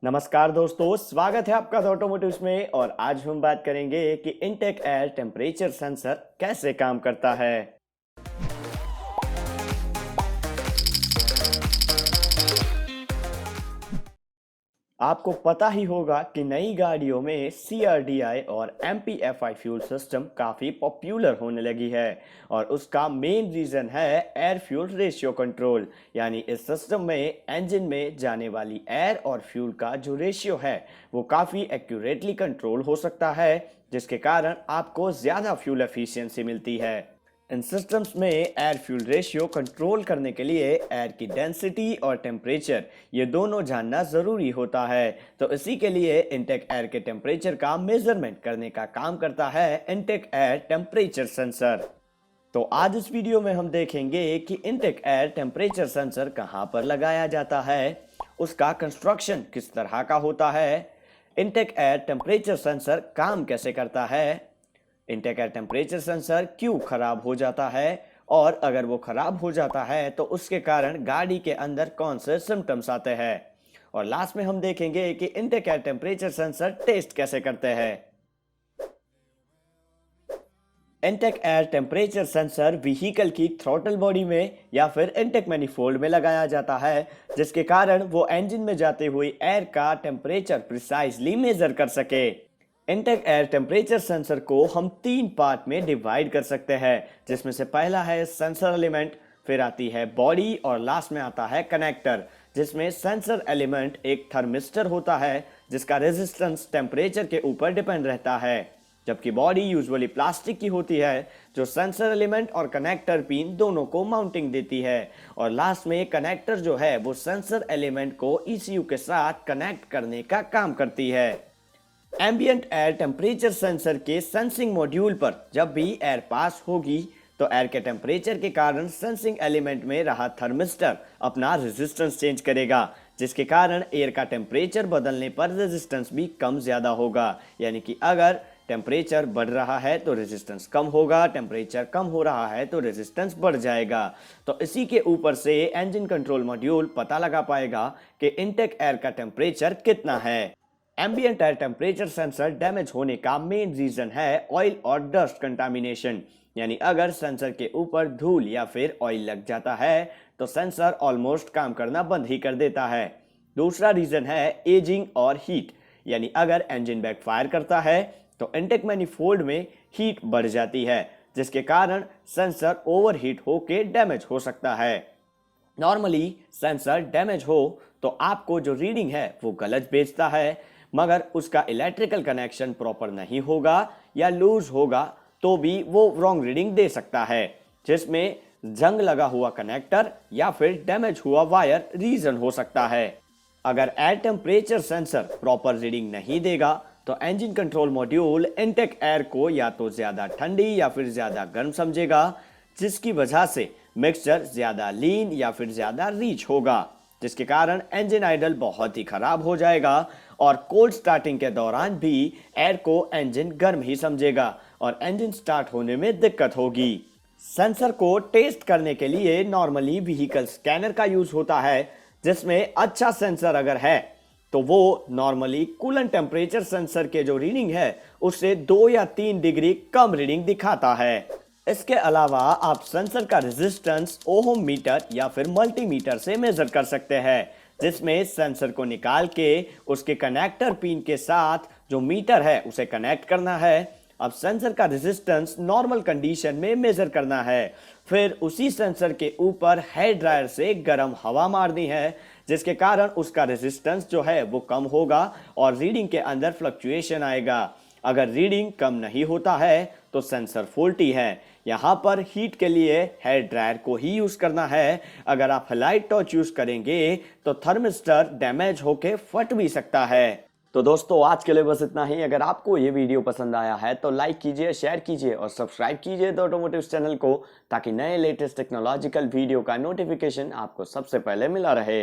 नमस्कार दोस्तों, स्वागत है आपका ऑटोमोटिव्स में। और आज हम बात करेंगे कि इनटेक एयर टेम्परेचर सेंसर कैसे काम करता है। आपको पता ही होगा कि नई गाड़ियों में CRDI और MPFI फ्यूल सिस्टम काफ़ी पॉपुलर होने लगी है और उसका मेन रीज़न है एयर फ्यूल रेशियो कंट्रोल। यानी इस सिस्टम में इंजन में जाने वाली एयर और फ्यूल का जो रेशियो है वो काफ़ी एक्यूरेटली कंट्रोल हो सकता है, जिसके कारण आपको ज़्यादा फ्यूल एफिशिएंसी मिलती है। इन सिस्टम्स में एयर फ्यूल रेशियो कंट्रोल करने के लिए एयर की डेंसिटी और टेम्परेचर ये दोनों जानना ज़रूरी होता है। तो इसी के लिए इनटेक एयर के टेम्परेचर का मेजरमेंट करने का काम करता है इनटेक एयर टेम्परेचर सेंसर। तो आज इस वीडियो में हम देखेंगे कि इनटेक एयर टेम्परेचर सेंसर कहाँ पर लगाया जाता है, उसका कंस्ट्रक्शन किस तरह का होता है, इनटेक एयर टेम्परेचर सेंसर काम कैसे करता है, इनटेक एयर टेम्परेचर सेंसर क्यों खराब हो जाता है और अगर वो खराब हो जाता है तो उसके कारण गाड़ी के अंदर कौन से सिम्टम्स आते हैं, और लास्ट में हम देखेंगे कि intake air temperature sensor test कैसे करते हैं। Intake air temperature sensor vehicle की थ्रॉटल बॉडी में या फिर इनटेक मैनिफोल्ड में लगाया जाता है, जिसके कारण वो इंजन में जाते हुए एयर का टेम्परेचर प्रिसाइजली मेजर कर सके। इनटेक एयर टेम्परेचर सेंसर को हम तीन पार्ट में डिवाइड कर सकते हैं, जिसमें से पहला है सेंसर एलिमेंट, फिर आती है बॉडी और लास्ट में आता है कनेक्टर, जिसमें सेंसर एलिमेंट एक थर्मिस्टर होता है जिसका रेजिस्टेंस टेम्परेचर के ऊपर डिपेंड रहता है, जबकि बॉडी यूजुअली प्लास्टिक की होती है जो सेंसर एलिमेंट और कनेक्टर पिन दोनों को माउंटिंग देती है, और लास्ट में कनेक्टर जो है वो सेंसर एलिमेंट को ECU के साथ कनेक्ट करने का काम करती है। एम्बिएंट एयर टेम्परेचर सेंसर के सेंसिंग मॉड्यूल पर जब भी एयर पास होगी तो एयर के टेम्परेचर के कारण सेंसिंग एलिमेंट में रहा थर्मिस्टर अपना रेजिस्टेंस चेंज करेगा, जिसके कारण एयर का टेम्परेचर बदलने पर रेजिस्टेंस भी कम ज़्यादा होगा। यानी कि अगर टेम्परेचर बढ़ रहा है तो रेजिस्टेंस कम होगा, टेम्परेचर कम हो रहा है तो रेजिस्टेंस बढ़ जाएगा। तो इसी के ऊपर से इंजन कंट्रोल मॉड्यूल पता लगा पाएगा कि इनटेक एयर का टेम्परेचर कितना है। Ambient air temperature sensor damage होने का मेन रीजन है ऑयल और डस्ट कंटामिनेशन। यानी अगर सेंसर के ऊपर धूल या फिर ऑयल लग जाता है तो सेंसर ऑलमोस्ट काम करना बंद ही कर देता है। दूसरा रीजन है एजिंग और हीट। यानी अगर इंजन बैकफायर करता है तो इनटेक मैनिफोल्ड में हीट बढ़ जाती है, जिसके कारण सेंसर ओवरहीट होकर डैमेज हो सकता है। नॉर्मली सेंसर डैमेज हो तो आपको जो रीडिंग है वो गलत भेजता है, मगर उसका इलेक्ट्रिकल कनेक्शन प्रॉपर नहीं होगा या लूज होगा तो भी वो रॉन्ग रीडिंग दे सकता है, जिसमें जंग लगा हुआ कनेक्टर या फिर डैमेज हुआ वायर रीजन हो सकता है। अगर air temperature sensor proper reading नहीं देगा तो engine control module intake air को या तो ज़्यादा ठंडी या फिर ज़्यादा गर्म समझेगा, जिसकी वजह से मिक्सचर ज़्यादा लीन या फिर ज़्यादा रीच होगा, जिसके कारण इंजन आइडल बहुत ही खराब हो जाएगा और कोल्ड स्टार्टिंग के दौरान भी एयर को इंजन गर्म ही समझेगा और इंजन स्टार्ट होने में दिक्कत होगी। सेंसर को टेस्ट करने के लिए नॉर्मली व्हीकल स्कैनर का यूज होता है, जिसमें अच्छा सेंसर अगर है तो वो नॉर्मली कूलेंट टेम्परेचर सेंसर के जो रीडिंग है उससे 2 या 3 डिग्री कम रीडिंग दिखाता है। इसके अलावा आप सेंसर का रेजिस्टेंस ओहम मीटर या फिर मल्टीमीटर से मेजर कर सकते हैं, जिसमें सेंसर को निकाल के उसके कनेक्टर पिन के साथ जो मीटर है उसे कनेक्ट करना है। अब सेंसर का रेजिस्टेंस नॉर्मल कंडीशन में मेजर करना है, फिर उसी सेंसर के ऊपर हेयर ड्रायर से गर्म हवा मारनी है, जिसके कारण उसका रेजिस्टेंस जो है वो कम होगा और रीडिंग के अंदर फ्लक्चुएशन आएगा। अगर रीडिंग कम नहीं होता है तो सेंसर फॉल्टी है। यहाँ पर हीट के लिए हेयर ड्रायर को ही यूज करना है। अगर आप लाइट टॉर्च यूज करेंगे तो थर्मिस्टर डैमेज होके फट भी सकता है। तो दोस्तों, आज के लिए बस इतना ही। अगर आपको ये वीडियो पसंद आया है तो लाइक कीजिए, शेयर कीजिए और सब्सक्राइब कीजिए द ऑटोमोटिव चैनल को, ताकि नए लेटेस्ट टेक्नोलॉजिकल वीडियो का नोटिफिकेशन आपको सबसे पहले मिला रहे।